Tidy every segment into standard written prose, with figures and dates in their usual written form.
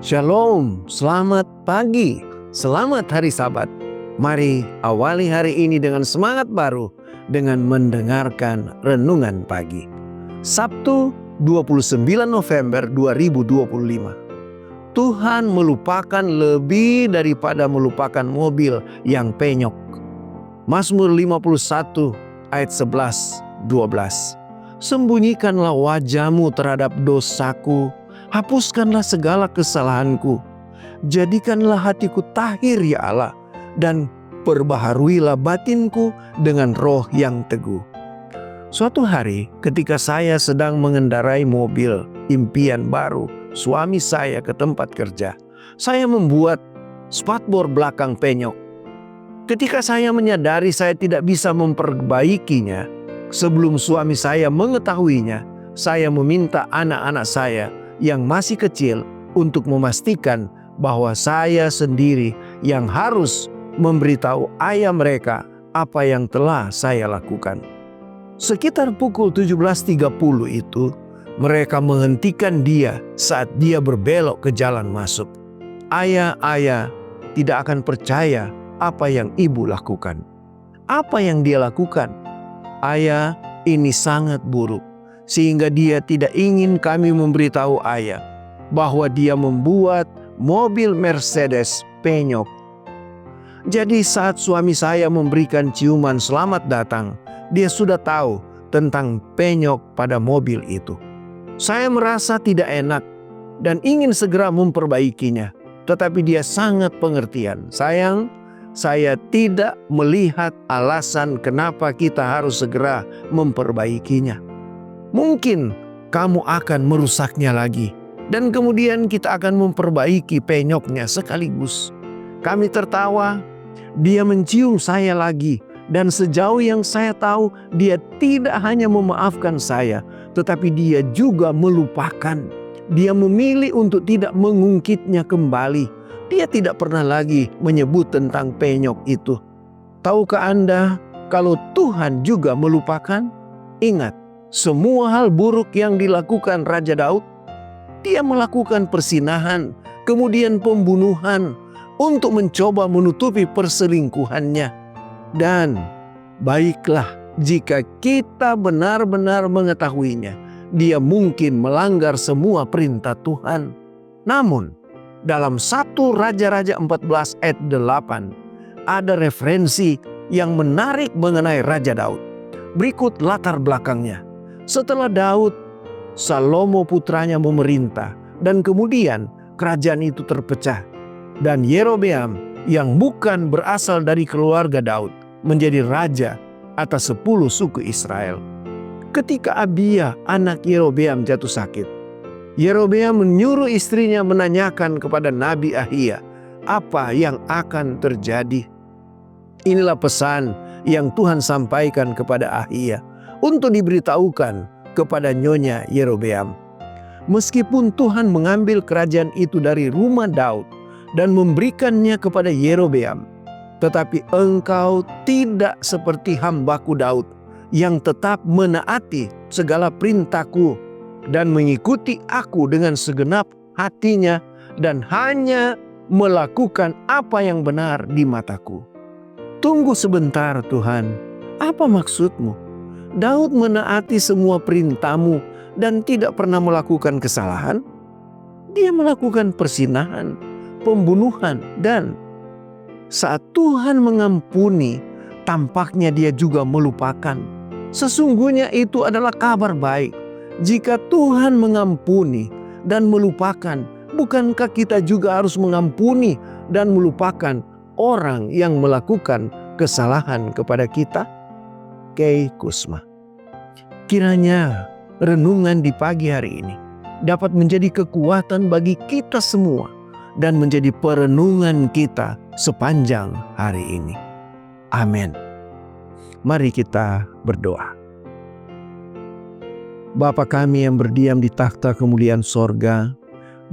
Shalom, selamat pagi, selamat hari Sabat. Mari awali hari ini dengan semangat baru dengan mendengarkan renungan pagi. Sabtu 29 November 2025. Tuhan melupakan lebih daripada melupakan mobil yang penyok. Mazmur 51 ayat 11-12. Sembunyikanlah wajahmu terhadap dosaku, hapuskanlah segala kesalahanku. Jadikanlah hatiku tahir ya Allah, dan perbaharuilah batinku dengan roh yang teguh. Suatu hari ketika saya sedang mengendarai mobil impian baru suami saya ke tempat kerja, saya membuat spakbor belakang penyok. Ketika saya menyadari saya tidak bisa memperbaikinya, sebelum suami saya mengetahuinya, saya meminta anak-anak saya yang masih kecil untuk memastikan bahwa saya sendiri yang harus memberitahu ayah mereka apa yang telah saya lakukan. Sekitar pukul 17.30 itu, mereka menghentikan dia saat dia berbelok ke jalan masuk. Ayah tidak akan percaya apa yang ibu lakukan. Apa yang dia lakukan? Ayah, ini sangat buruk, sehingga dia tidak ingin kami memberitahu ayah bahwa dia membuat mobil Mercedes penyok. Jadi saat suami saya memberikan ciuman selamat datang, dia sudah tahu tentang penyok pada mobil itu. Saya merasa tidak enak dan ingin segera memperbaikinya, tetapi dia sangat pengertian. Sayang, saya tidak melihat alasan kenapa kita harus segera memperbaikinya. Mungkin kamu akan merusaknya lagi, dan kemudian kita akan memperbaiki penyoknya sekaligus. Kami tertawa, dia mencium saya lagi, dan sejauh yang saya tahu, dia tidak hanya memaafkan saya, tetapi dia juga melupakan. Dia memilih untuk tidak mengungkitnya kembali. Dia tidak pernah lagi menyebut tentang penyok itu. Tahukah Anda kalau Tuhan juga melupakan? Ingat, semua hal buruk yang dilakukan Raja Daud, dia melakukan persinahan, kemudian pembunuhan untuk mencoba menutupi perselingkuhannya. Dan baiklah jika kita benar-benar mengetahuinya, dia mungkin melanggar semua perintah Tuhan. Namun, dalam 1 Raja-Raja 14 ayat 8 ada referensi yang menarik mengenai Raja Daud. Berikut latar belakangnya. Setelah Daud, Salomo putranya memerintah, dan kemudian kerajaan itu terpecah. Dan Yerobeam yang bukan berasal dari keluarga Daud menjadi raja atas 10 suku Israel. Ketika Abia anak Yerobeam jatuh sakit, Yerobeam menyuruh istrinya menanyakan kepada Nabi Ahia apa yang akan terjadi. Inilah pesan yang Tuhan sampaikan kepada Ahia untuk diberitahukan kepada nyonya Yerobeam. Meskipun Tuhan mengambil kerajaan itu dari rumah Daud dan memberikannya kepada Yerobeam, tetapi engkau tidak seperti hambaku Daud yang tetap menaati segala perintahku dan mengikuti aku dengan segenap hatinya dan hanya melakukan apa yang benar di mataku. Tunggu sebentar Tuhan, apa maksudmu? Daud menaati semua perintahmu dan tidak pernah melakukan kesalahan. Dia melakukan persinahan, pembunuhan, dan saat Tuhan mengampuni, tampaknya dia juga melupakan. Sesungguhnya itu adalah kabar baik. Jika Tuhan mengampuni dan melupakan, bukankah kita juga harus mengampuni dan melupakan orang yang melakukan kesalahan kepada kita? Kay Kusma. Kiranya renungan di pagi hari ini dapat menjadi kekuatan bagi kita semua dan menjadi perenungan kita sepanjang hari ini. Amin. Mari kita berdoa. Bapa kami yang berdiam di takhta kemuliaan sorga,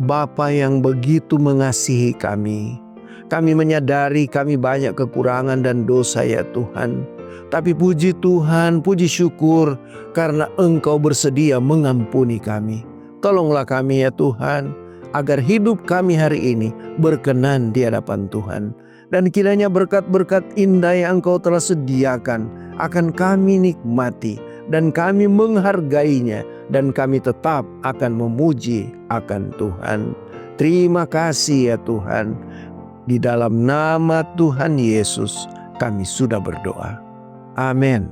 Bapa yang begitu mengasihi kami. Kami menyadari kami banyak kekurangan dan dosa ya Tuhan. Tapi puji Tuhan, puji syukur karena Engkau bersedia mengampuni kami. Tolonglah kami ya Tuhan, agar hidup kami hari ini berkenan di hadapan Tuhan. Dan kiranya berkat-berkat indah yang Engkau telah sediakan akan kami nikmati dan kami menghargainya, dan kami tetap akan memuji akan Tuhan. Terima kasih ya Tuhan. Di dalam nama Tuhan Yesus kami sudah berdoa. Amin.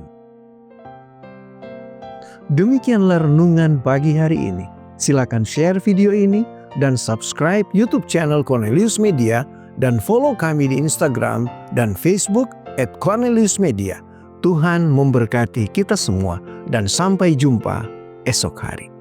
Demikianlah renungan pagi hari ini. Silakan share video ini dan subscribe YouTube channel Cornelius Media dan follow kami di Instagram dan Facebook @corneliusmedia. Tuhan memberkati kita semua dan sampai jumpa esok hari.